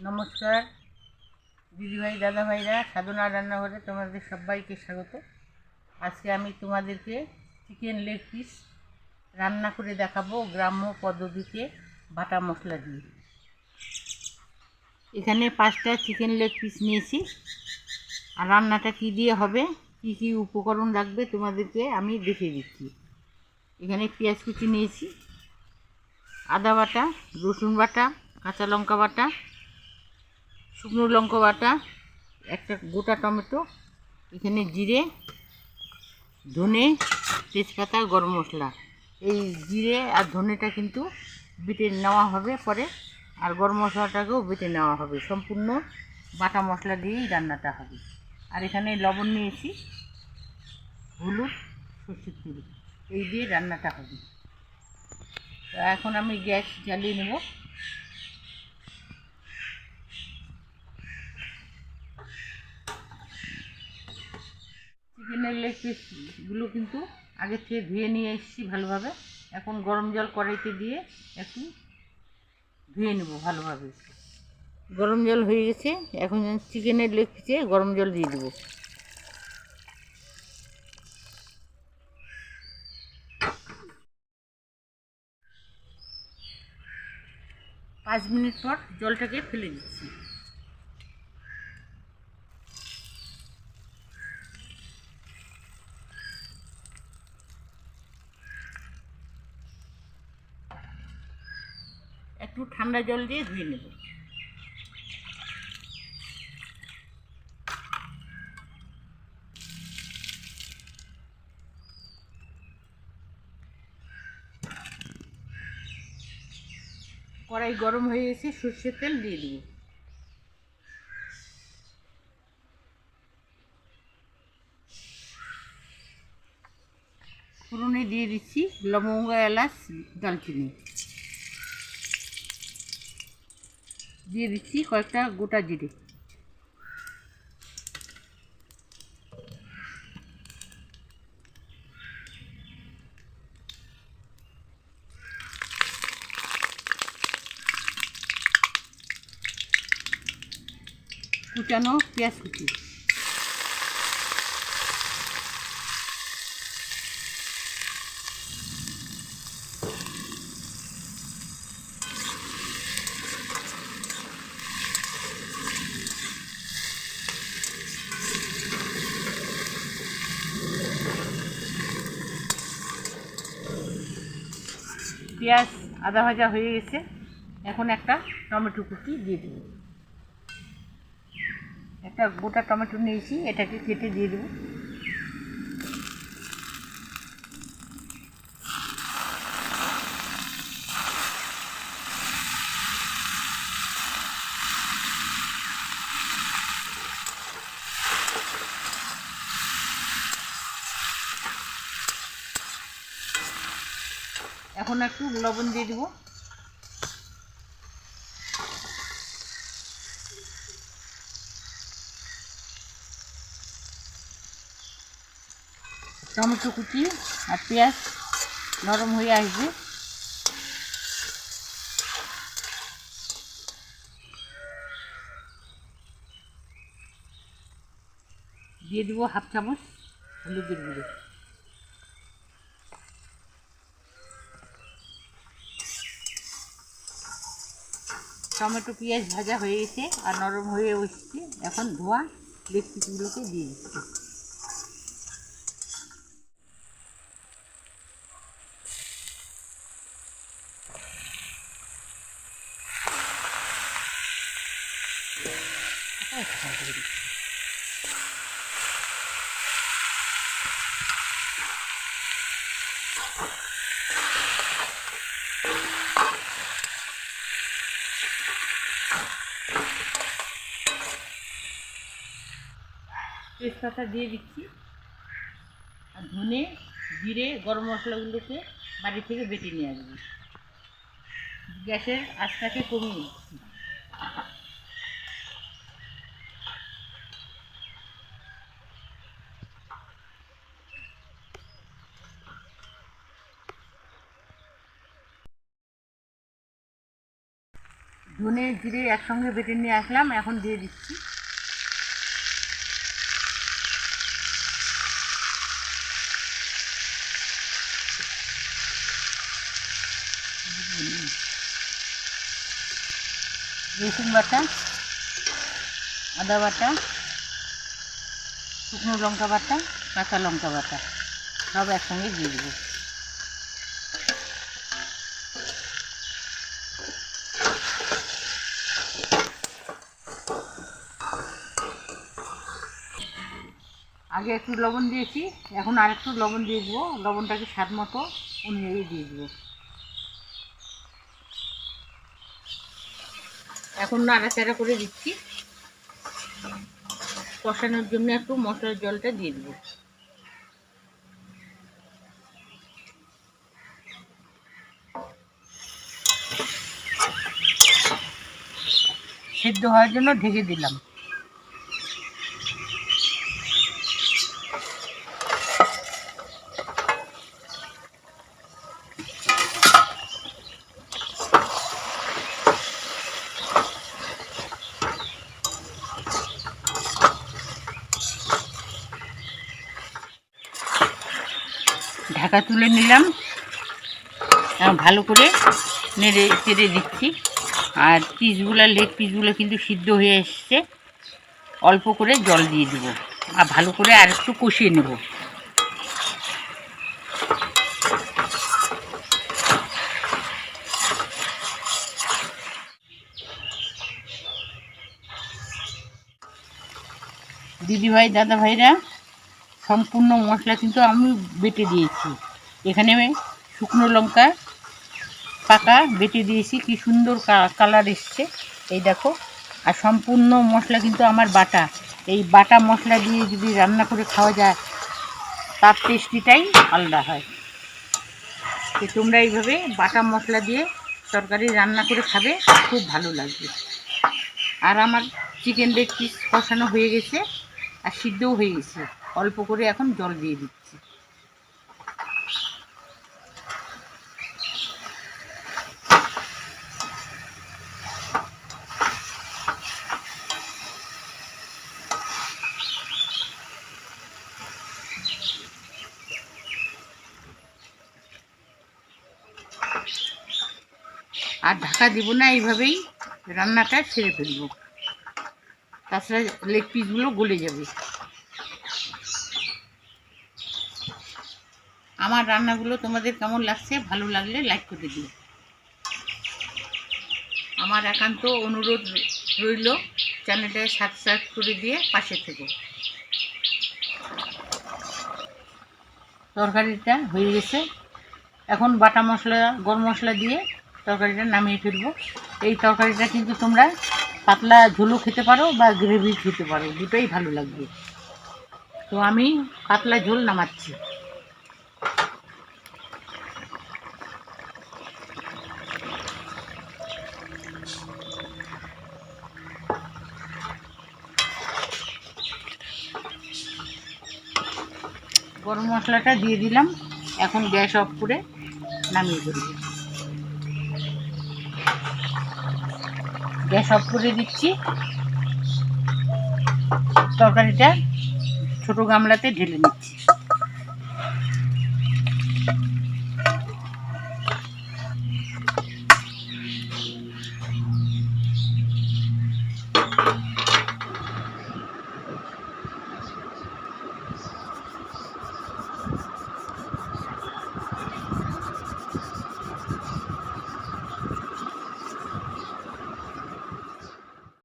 নমস্কার দিদিভাই দাদাভাইরা, সাধনা রান্নাঘরে তোমাদের সবাইকে স্বাগত। আজকে আমি তোমাদেরকে চিকেন লেগ পিস রান্না করে দেখাবো গ্রাম্য পদ্ধতিতে বাটা মশলা দিয়ে। এখানে 5টা চিকেন লেগ পিস নিয়েছি। আর রান্নাটা কী দিয়ে হবে, কি কি উপকরণ লাগবে তোমাদেরকে আমি দেখিয়ে দিচ্ছি। এখানে পেঁয়াজ কুচি নিয়েছি, আদা বাটা, রসুন বাটা, কাঁচা লঙ্কা বাটা, শুকনো লঙ্কা বাটা, একটা গোটা টমেটো, এখানে জিরে, ধনে, তেজপাতা, গরম মশলা। এই জিরে আর ধনেটা কিন্তু বেটে নেওয়া হবে পরে, আর গরম মশলাটাকেও বেটে নেওয়া হবে। সম্পূর্ণ বাটা মশলা দিয়েই রান্নাটা হবে। আর এখানে লবণ নিয়েছি, হলুদ, সর্ষের তেল, এই দিয়ে রান্নাটা হবে। তো এখন আমি গ্যাস জ্বালিয়ে নেব। চিকেনের লেগ পিসগুলো কিন্তু আগে থেকে ধুয়ে নিয়ে এসেছি ভালোভাবে। এখন গরম জল কড়াইতে দিয়ে একটু ধুয়ে নেব ভালোভাবে। গরম জল হয়ে গেছে, এখন চিকেনের লেগ পিসে গরম জল দিয়ে দেবো। পাঁচ মিনিট পর জলটাকে ফেলে দিচ্ছি। একটু ঠান্ডা জল দিয়ে ধুয়ে নেব। কড়াই গরম হয়ে গেছে, সর্ষের তেল দিয়ে দেবো। ফোড়নে দিয়ে দিচ্ছি লবঙ্গ, এলাচ, দারচিনি। দিয়ে দিচ্ছি কয়েকটা গোটা জিরে। কুচানো পেঁয়াজ কুচি। পেঁয়াজ আদা ভাজা হয়ে গেছে, এখন একটা টমেটো কুচি দিয়ে দেবো। একটা গোটা টমেটো নিয়েছি, এটাকে কেটে দিয়ে দেবো। এখন একটু লবণ দিয়ে দেবো। টমেটো কুচি আর পেঁয়াজ নরম হয়ে আসবে। দিয়ে দেবো হাফ চামচ হলুদের গুঁড়ো। টমেটো পেঁয়াজ ভাজা হয়ে গেছে আর নরম হয়ে এসেছে, এখন ধোয়া লেগ পিসগুলোকে দিয়ে দিচ্ছি। তেজপাতা দিয়ে দিচ্ছি, আর ধনে, জিরে, গরম মশলাগুলোকে বাড়ি থেকে বেটে নিয়ে আসবো। গ্যাসের আঁচটাকে কমিয়ে দিচ্ছি। ধনে জিরে একসঙ্গে বেটে নিয়ে আসলাম, এখন দিয়ে দিচ্ছি। রসুন বাটা, আদা বাটা, শুকনো লঙ্কা বাটা, কাঁচা লঙ্কা বাটা সব একসঙ্গে দিয়ে দেবো। আগে একটু লবণ দিয়েছি, এখন আর একটু লবণ দিয়ে দেবো। লবণটাকে স্বাদ মতো অনুযায়ী দিয়ে দেবো। এখন নাড়াচাড়া করে দিচ্ছি। কষানোর জন্য একটু মশলার জলটা দিয়ে দেবো। সিদ্ধ হওয়ার জন্য ঢেকে দিলাম। ঢাকা তুলে নিলাম, ভালো করে নেড়ে চেড়ে দিচ্ছি। আর লেগ পিসগুলো কিন্তু সিদ্ধ হয়ে এসছে। অল্প করে জল দিয়ে দেবো আর ভালো করে আর একটু কষিয়ে নেব। দিদিভাই দাদা ভাইরা, সম্পূর্ণ মশলা কিন্তু আমি বেটে দিয়েছি। এখানে শুকনো লঙ্কা পাকা বেটে দিয়েছি, কি সুন্দর কালার এসছে এই দেখো। আর সম্পূর্ণ মশলা কিন্তু আমার বাটা। এই বাটা মশলা দিয়ে যদি রান্না করে খাওয়া যায় তার টেস্টিটাই আলাদা হয়। তো তোমরা এইভাবে বাটা মশলা দিয়ে তরকারি রান্না করে খাবে, খুব ভালো লাগবে। আর আমার চিকেন লেগ পিস কষানো হয়ে গেছে আর সিদ্ধও হয়ে গেছে। অল্প করে এখন জল দিয়ে দিচ্ছি। আর ঢাকা দিব না, এইভাবেই রান্নাটা ছেড়ে ফেলবো, তাছাড়া লেগ পিসগুলো গলে যাবে। আমার রান্নাগুলো তোমাদের কেমন লাগছে, ভালো লাগলে লাইক করে দিও। আমার একান্ত অনুরোধ রইল, চ্যানেলটা সাবস্ক্রাইব করে দিয়ে পাশে থেকো। তরকারিটা হয়ে গেছে, এখন বাটা মশলা গরম মশলা দিয়ে তরকারিটা নামিয়ে ফেলবো। এই তরকারিটা কিন্তু তোমরা পাতলা ঝোলও খেতে পারো বা গ্রেভি খেতে পারো, দুটোই ভালো লাগবে। তো আমি পাতলা ঝোল নামাচ্ছি। গরম মশলাটা দিয়ে দিলাম, এখন গ্যাস অফ করে নামিয়ে ফেলব। গ্যাস অফ করে দিচ্ছি। তরকারিটা ছোটো গামলাতে ঢেলে নিচ্ছি।